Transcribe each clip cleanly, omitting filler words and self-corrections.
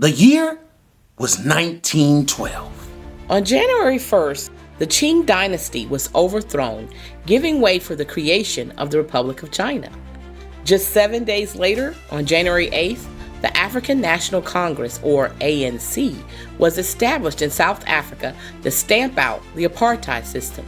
The year was 1912. On January 1st, the Qing dynasty was overthrown, giving way for the creation of the Republic of China. Just 7 days later, on January 8th, the African National Congress, or ANC, was established in South Africa to stamp out the apartheid system.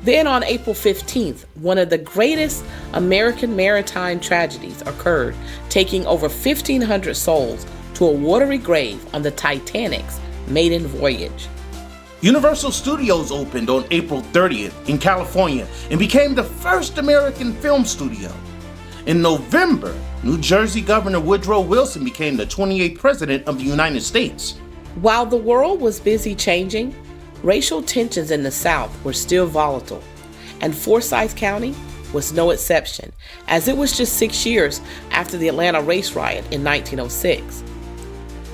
Then on April 15th, one of the greatest American maritime tragedies occurred, taking over 1,500 souls to a watery grave on the Titanic's maiden voyage. Universal Studios opened on April 30th in California and became the first American film studio. In November, New Jersey Governor Woodrow Wilson became the 28th President of the United States. While the world was busy changing, racial tensions in the South were still volatile, and Forsyth County was no exception, as it was just 6 years after the Atlanta race riot in 1906.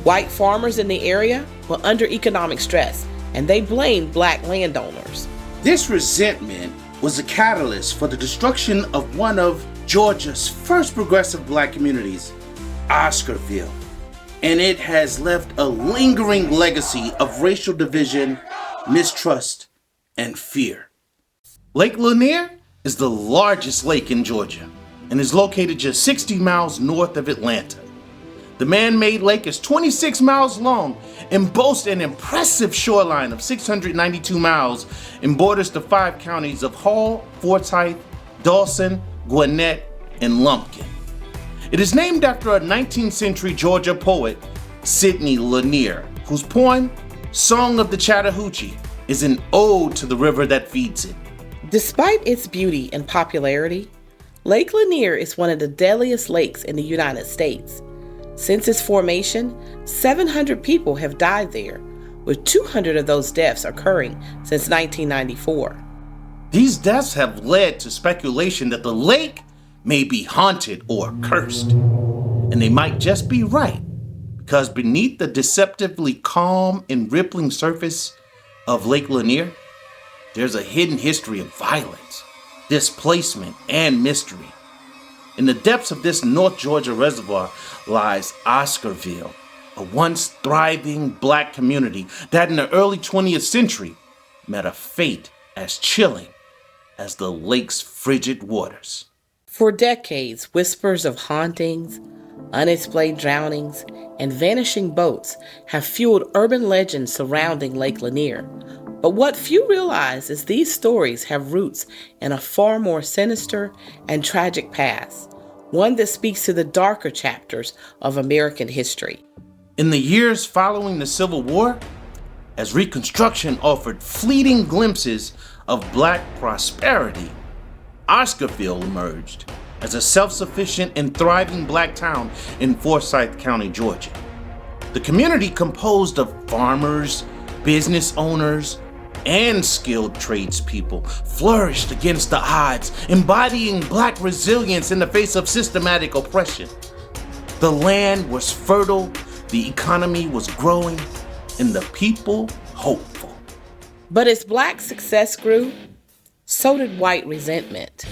White farmers in the area were under economic stress, and they blamed black landowners. This resentment was a catalyst for the destruction of one of Georgia's first progressive black communities, Oscarville, and it has left a lingering legacy of racial division, mistrust, and fear. Lake Lanier is the largest lake in Georgia and is located just 60 miles north of Atlanta. The man-made lake is 26 miles long and boasts an impressive shoreline of 692 miles and borders the 5 counties of Hall, Forsyth, Dawson, Gwinnett, and Lumpkin. It is named after a 19th century Georgia poet, Sidney Lanier, whose poem, Song of the Chattahoochee, is an ode to the river that feeds it. Despite its beauty and popularity, Lake Lanier is one of the deadliest lakes in the United States. Since its formation, 700 people have died there, with 200 of those deaths occurring since 1994. These deaths have led to speculation that the lake may be haunted or cursed. And they might just be right, because beneath the deceptively calm and rippling surface of Lake Lanier, there's a hidden history of violence, displacement, and mystery. In the depths of this North Georgia reservoir lies Oscarville, a once thriving black community that in the early 20th century met a fate as chilling as the lake's frigid waters. For decades, whispers of hauntings, unexplained drownings, and vanishing boats have fueled urban legends surrounding Lake Lanier. But what few realize is these stories have roots in a far more sinister and tragic past, one that speaks to the darker chapters of American history. In the years following the Civil War, as Reconstruction offered fleeting glimpses of black prosperity, Oscarville emerged as a self-sufficient and thriving black town in Forsyth County, Georgia. The community, composed of farmers, business owners, and skilled tradespeople, flourished against the odds, embodying black resilience in the face of systematic oppression. The land was fertile, the economy was growing, and the people hopeful. But as black success grew, so did white resentment.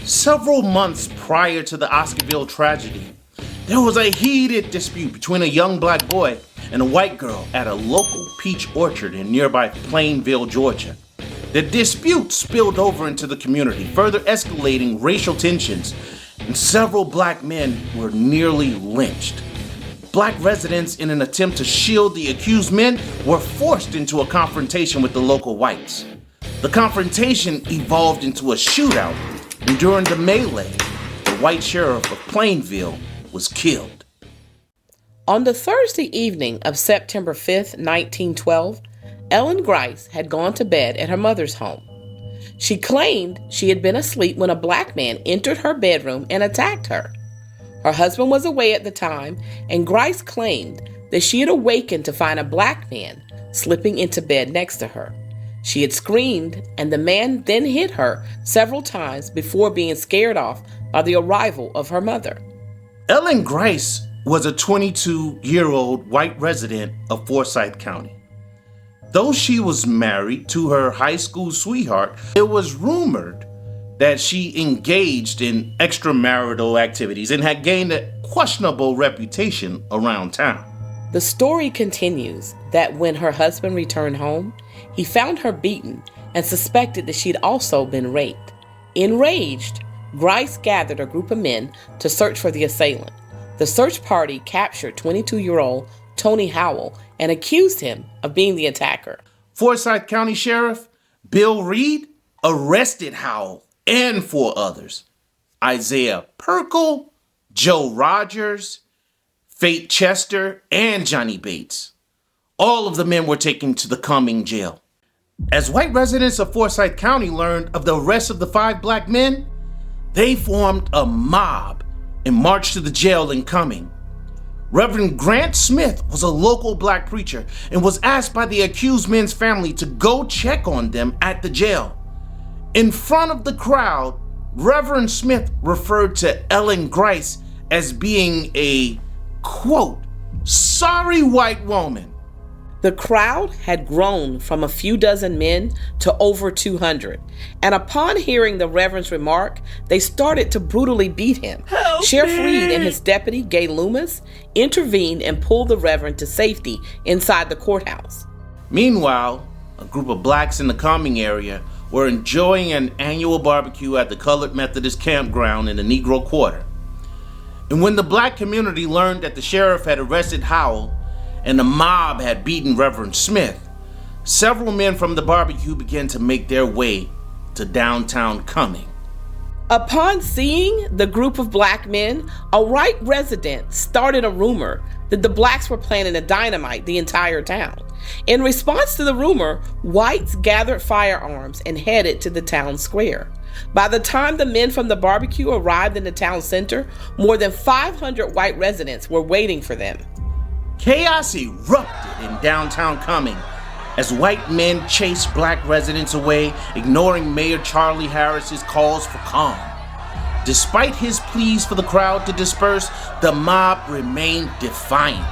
Several months prior to the Oscarville tragedy, there was a heated dispute between a young black boy and a white girl at a local peach orchard in nearby Plainville, Georgia. The dispute spilled over into the community, further escalating racial tensions, and several black men were nearly lynched. Black residents, in an attempt to shield the accused men, were forced into a confrontation with the local whites. The confrontation evolved into a shootout, and during the melee, the white sheriff of Plainville was killed. On the Thursday evening of September 5th, 1912, Ellen Grice had gone to bed at her mother's home. She claimed she had been asleep when a black man entered her bedroom and attacked her. Her husband was away at the time, and Grice claimed that she had awakened to find a black man slipping into bed next to her. She had screamed, and the man then hit her several times before being scared off by the arrival of her mother. Ellen Grice was a 22-year-old white resident of Forsyth County. Though she was married to her high school sweetheart, it was rumored that she engaged in extramarital activities and had gained a questionable reputation around town. The story continues that when her husband returned home, he found her beaten and suspected that she'd also been raped. Enraged, Grice gathered a group of men to search for the assailant. The search party captured 22-year-old Tony Howell and accused him of being the attacker. Forsyth County Sheriff Bill Reed arrested Howell and 4 others: Isaiah Perkle, Joe Rogers, Fate Chester, and Johnny Bates. All of the men were taken to the Cumming jail. As white residents of Forsyth County learned of the arrest of the 5 black men, they formed a mob and marched to the jail in Cumming. Reverend Grant Smith was a local black preacher and was asked by the accused men's family to go check on them at the jail. In front of the crowd, Reverend Smith referred to Ellen Grice as being a, quote, sorry white woman. The crowd had grown from a few dozen men to over 200, and upon hearing the Reverend's remark, they started to brutally beat him. Sheriff Reed and his deputy, Gay Loomis, intervened and pulled the Reverend to safety inside the courthouse. Meanwhile, a group of blacks in the Cumming area were enjoying an annual barbecue at the Colored Methodist Campground in the Negro Quarter. And when the black community learned that the sheriff had arrested Howell and the mob had beaten Reverend Smith, several men from the barbecue began to make their way to downtown Cumming. Upon seeing the group of black men, a white resident started a rumor that the blacks were planning to dynamite the entire town. In response to the rumor, whites gathered firearms and headed to the town square. By the time the men from the barbecue arrived in the town center, more than 500 white residents were waiting for them. Chaos erupted in downtown Cumming as white men chased black residents away, ignoring Mayor Charlie Harris's calls for calm. Despite his pleas for the crowd to disperse, the mob remained defiant.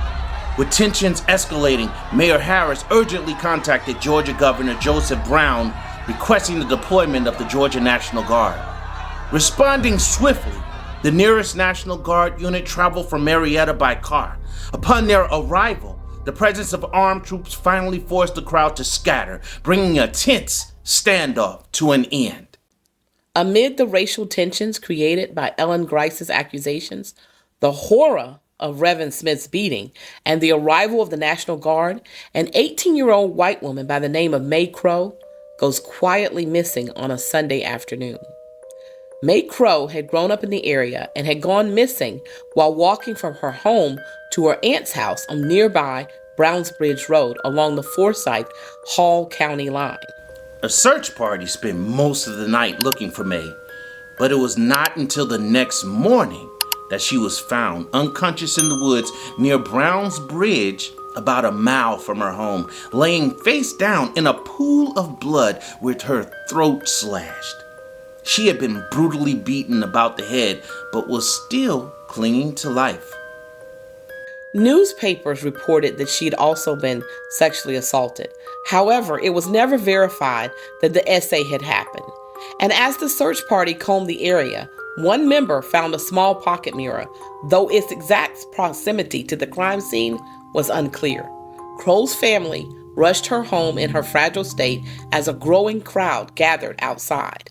With tensions escalating, Mayor Harris urgently contacted Georgia Governor Joseph Brown, requesting the deployment of the Georgia National Guard. Responding swiftly, the nearest National Guard unit traveled from Marietta by car. Upon their arrival, the presence of armed troops finally forced the crowd to scatter, bringing a tense standoff to an end. Amid the racial tensions created by Ellen Grice's accusations, the horror of Reverend Smith's beating, and the arrival of the National Guard, an 18-year-old white woman by the name of May Crow goes quietly missing on a Sunday afternoon. May Crow had grown up in the area and had gone missing while walking from her home to her aunt's house on nearby Brownsbridge Road along the Forsyth-Hall County line. A search party spent most of the night looking for May, but it was not until the next morning that she was found unconscious in the woods near Browns Bridge, about a mile from her home, laying face down in a pool of blood with her throat slashed. She had been brutally beaten about the head, but was still clinging to life. Newspapers reported that she'd also been sexually assaulted. However, it was never verified that the essay had happened. And as the search party combed the area, one member found a small pocket mirror, though its exact proximity to the crime scene was unclear. Crow's family rushed her home in her fragile state as a growing crowd gathered outside.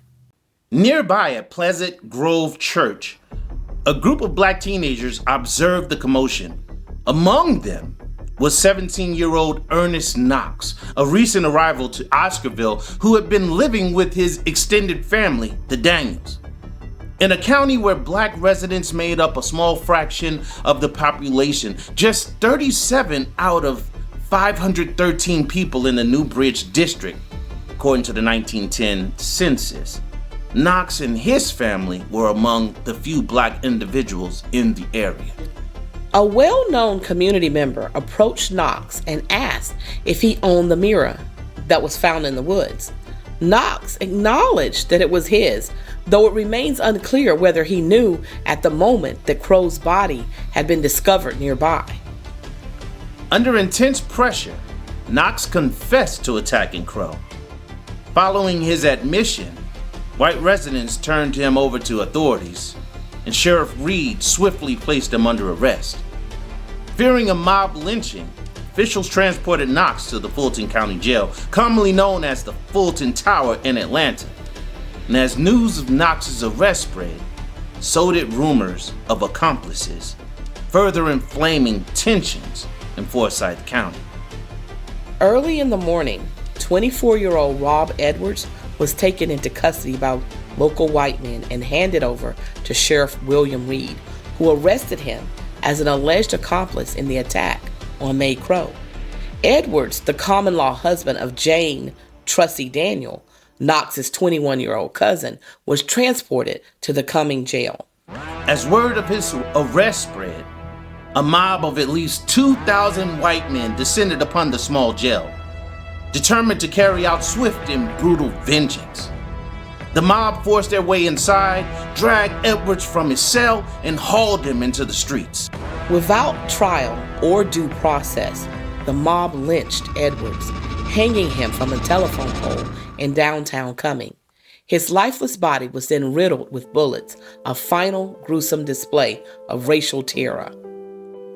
Nearby at Pleasant Grove Church, a group of black teenagers observed the commotion. Among them was 17-year-old Ernest Knox, a recent arrival to Oscarville who had been living with his extended family, the Daniels. In a county where black residents made up a small fraction of the population, just 37 out of 513 people in the New Bridge district, according to the 1910 census. Knox and his family were among the few black individuals in the area. A well-known community member approached Knox and asked if he owned the mirror that was found in the woods. Knox acknowledged that it was his, though it remains unclear whether he knew at the moment that Crow's body had been discovered nearby. Under intense pressure, Knox confessed to attacking Crow. Following his admission, white residents turned him over to authorities, and Sheriff Reed swiftly placed him under arrest. Fearing a mob lynching, officials transported Knox to the Fulton County Jail, commonly known as the Fulton Tower in Atlanta. And as news of Knox's arrest spread, so did rumors of accomplices, further inflaming tensions in Forsyth County. Early in the morning, 24-year-old Rob Edwards was taken into custody by local white men and handed over to Sheriff William Reed, who arrested him as an alleged accomplice in the attack on May Crow. Edwards, the common-law husband of Jane Trussie Daniel, Knox's 21-year-old cousin, was transported to the Cumming jail. As word of his arrest spread, a mob of at least 2,000 white men descended upon the small jail, determined to carry out swift and brutal vengeance. The mob forced their way inside, dragged Edwards from his cell, and hauled him into the streets. Without trial or due process, the mob lynched Edwards, hanging him from a telephone pole in downtown Cumming. His lifeless body was then riddled with bullets, a final gruesome display of racial terror.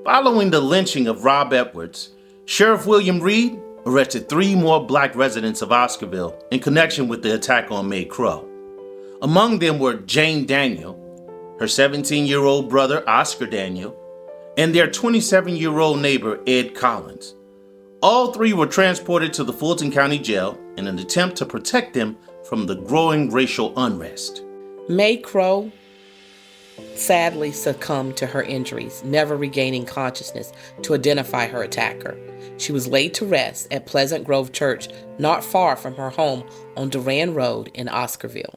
Following the lynching of Rob Edwards, Sheriff William Reed arrested 3 more black residents of Oscarville in connection with the attack on May Crow. Among them were Jane Daniel, her 17-year-old brother Oscar Daniel, and their 27-year-old neighbor Ed Collins. All 3 were transported to the Fulton County Jail in an attempt to protect them from the growing racial unrest. May Crow sadly succumbed to her injuries, never regaining consciousness to identify her attacker. She was laid to rest at Pleasant Grove Church, not far from her home on Duran Road in Oscarville.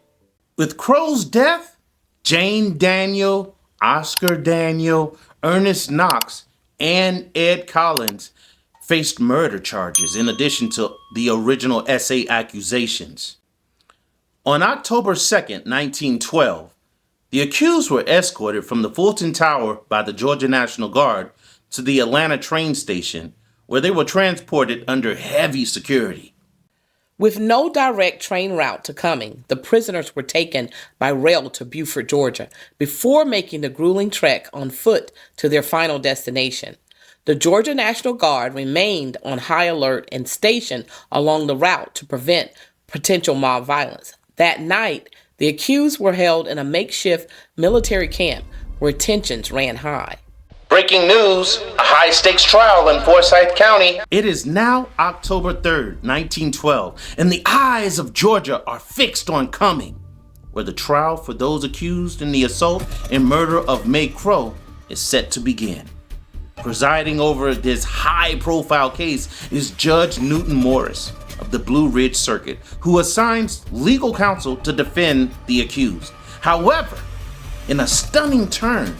With Crow's death, Jane Daniel, Oscar Daniel, Ernest Knox, and Ed Collins faced murder charges in addition to the original SA accusations. On October 2nd, 1912, the accused were escorted from the Fulton Tower by the Georgia National Guard to the Atlanta train station, where they were transported under heavy security. With no direct train route to Cumming, the prisoners were taken by rail to Beaufort, Georgia, before making the grueling trek on foot to their final destination. The Georgia National Guard remained on high alert and stationed along the route to prevent potential mob violence. That night, the accused were held in a makeshift military camp where tensions ran high. Breaking news, a high-stakes trial in Forsyth County. It is now October 3rd, 1912, and the eyes of Georgia are fixed on Cumming, where the trial for those accused in the assault and murder of May Crow is set to begin. Presiding over this high-profile case is Judge Newton Morris of the Blue Ridge Circuit, who assigns legal counsel to defend the accused. However, in a stunning turn,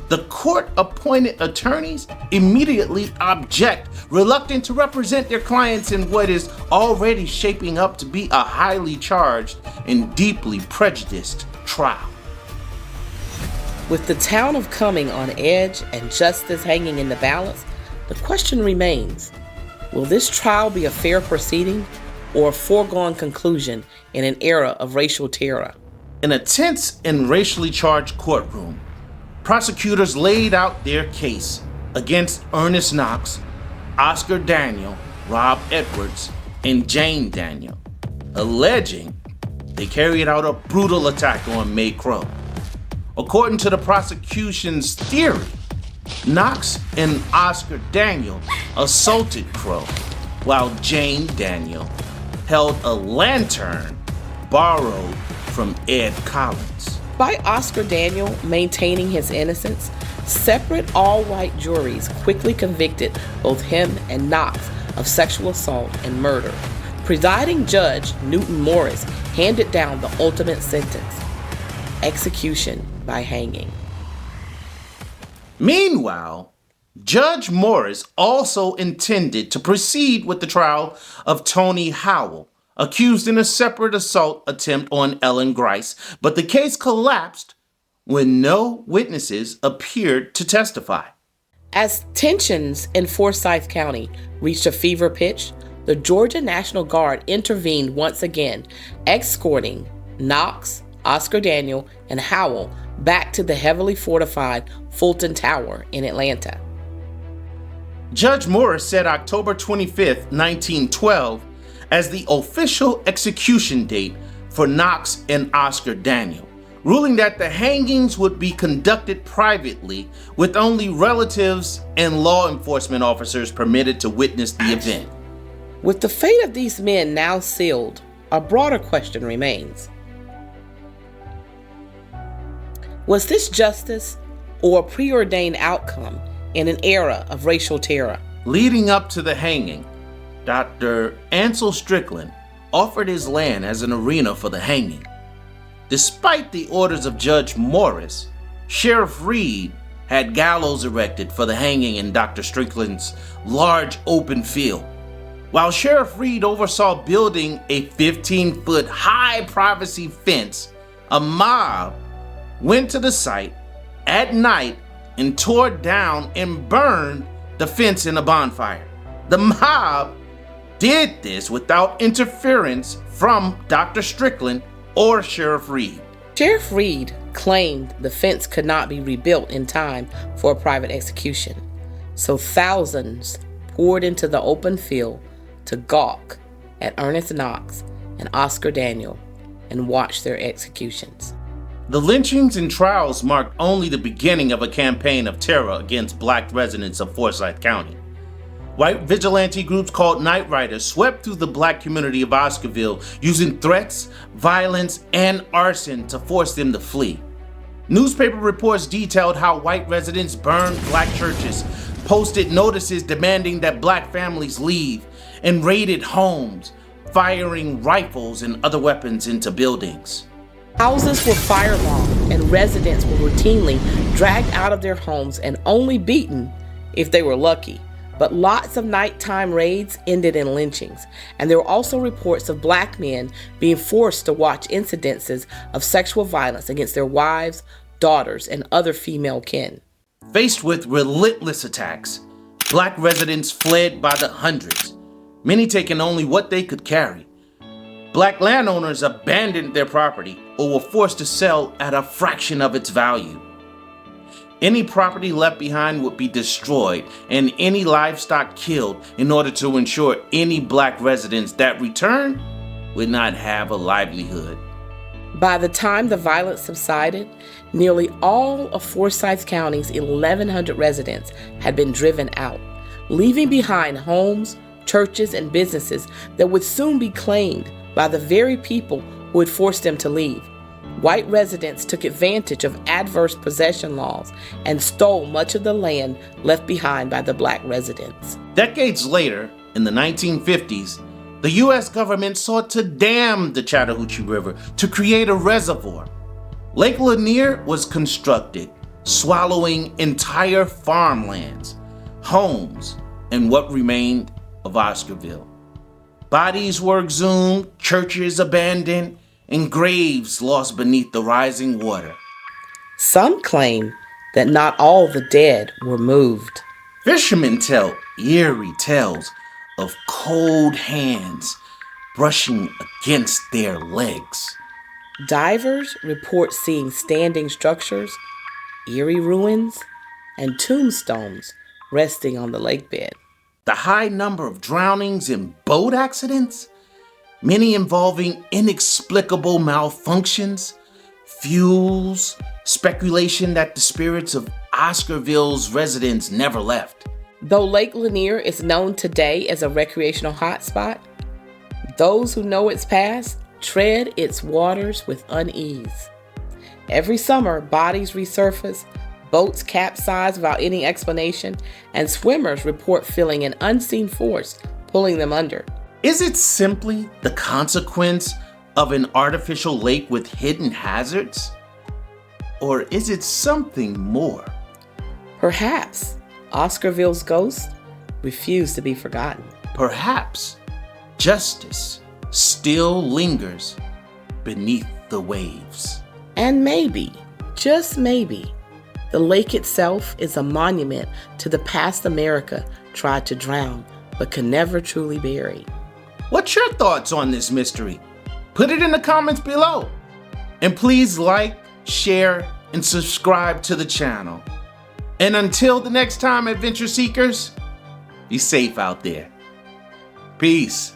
the court-appointed attorneys immediately object, reluctant to represent their clients in what is already shaping up to be a highly charged and deeply prejudiced trial. With the town of Cumming on edge and justice hanging in the balance, the question remains, will this trial be a fair proceeding or a foregone conclusion in an era of racial terror? In a tense and racially charged courtroom, prosecutors laid out their case against Ernest Knox, Oscar Daniel, Rob Edwards, and Jane Daniel, alleging they carried out a brutal attack on May Crow. According to the prosecution's theory, Knox and Oscar Daniel assaulted Crow, while Jane Daniel held a lantern borrowed from Ed Collins. By Oscar Daniel maintaining his innocence, separate all-white juries quickly convicted both him and Knox of sexual assault and murder. Presiding Judge Newton Morris handed down the ultimate sentence: execution by hanging. Meanwhile, Judge Morris also intended to proceed with the trial of Tony Howell, accused in a separate assault attempt on Ellen Grice, but the case collapsed when no witnesses appeared to testify. As tensions in Forsyth County reached a fever pitch, the Georgia National Guard intervened once again, escorting Knox, Oscar Daniel, and Howell back to the heavily fortified Fulton Tower in Atlanta. Judge Morris set October 25th, 1912 as the official execution date for Knox and Oscar Daniel, ruling that the hangings would be conducted privately with only relatives and law enforcement officers permitted to witness the event. With the fate of these men now sealed, a broader question remains. Was this justice or a preordained outcome in an era of racial terror? Leading up to the hanging, Dr. Ansel Strickland offered his land as an arena for the hanging. Despite the orders of Judge Morris, Sheriff Reed had gallows erected for the hanging in Dr. Strickland's large open field. While Sheriff Reed oversaw building a 15-foot high privacy fence, a mob went to the site at night and tore down and burned the fence in a bonfire. The mob did this without interference from Dr. Strickland or Sheriff Reed. Sheriff Reed claimed the fence could not be rebuilt in time for a private execution, so thousands poured into the open field to gawk at Ernest Knox and Oscar Daniel and watch their executions. The lynchings and trials marked only the beginning of a campaign of terror against black residents of Forsyth County. White vigilante groups called Night Riders swept through the black community of Oscarville using threats, violence, and arson to force them to flee. Newspaper reports detailed how white residents burned black churches, posted notices demanding that black families leave, and raided homes, firing rifles and other weapons into buildings. Houses were fire-alarmed and residents were routinely dragged out of their homes and only beaten if they were lucky. But lots of nighttime raids ended in lynchings, and there were also reports of black men being forced to watch incidences of sexual violence against their wives, daughters, and other female kin. Faced with relentless attacks, black residents fled by the hundreds, many taking only what they could carry. Black landowners abandoned their property or were forced to sell at a fraction of its value. Any property left behind would be destroyed and any livestock killed in order to ensure any black residents that returned would not have a livelihood. By the time the violence subsided, nearly all of Forsyth County's 1,100 residents had been driven out, leaving behind homes, churches, and businesses that would soon be claimed by the very people who had forced them to leave. White residents took advantage of adverse possession laws and stole much of the land left behind by the black residents. Decades later, in the 1950s, the U.S. government sought to dam the Chattahoochee River to create a reservoir. Lake Lanier was constructed, swallowing entire farmlands, homes, and what remained of Oscarville. Bodies were exhumed, churches abandoned, and graves lost beneath the rising water. Some claim that not all the dead were moved. Fishermen tell eerie tales of cold hands brushing against their legs. Divers report seeing standing structures, eerie ruins, and tombstones resting on the lake bed. The high number of drownings and boat accidents, many involving inexplicable malfunctions, fuels, speculation that the spirits of Oscarville's residents never left. Though Lake Lanier is known today as a recreational hotspot, those who know its past tread its waters with unease. Every summer, bodies resurface, boats capsize without any explanation, and swimmers report feeling an unseen force pulling them under. Is it simply the consequence of an artificial lake with hidden hazards? Or is it something more? Perhaps Oscarville's ghost refused to be forgotten. Perhaps justice still lingers beneath the waves. And maybe, just maybe, the lake itself is a monument to the past America tried to drown but could never truly bury. What's your thoughts on this mystery? Put it in the comments below. And please like, share, and subscribe to the channel. And until the next time, adventure seekers, Be safe out there. Peace.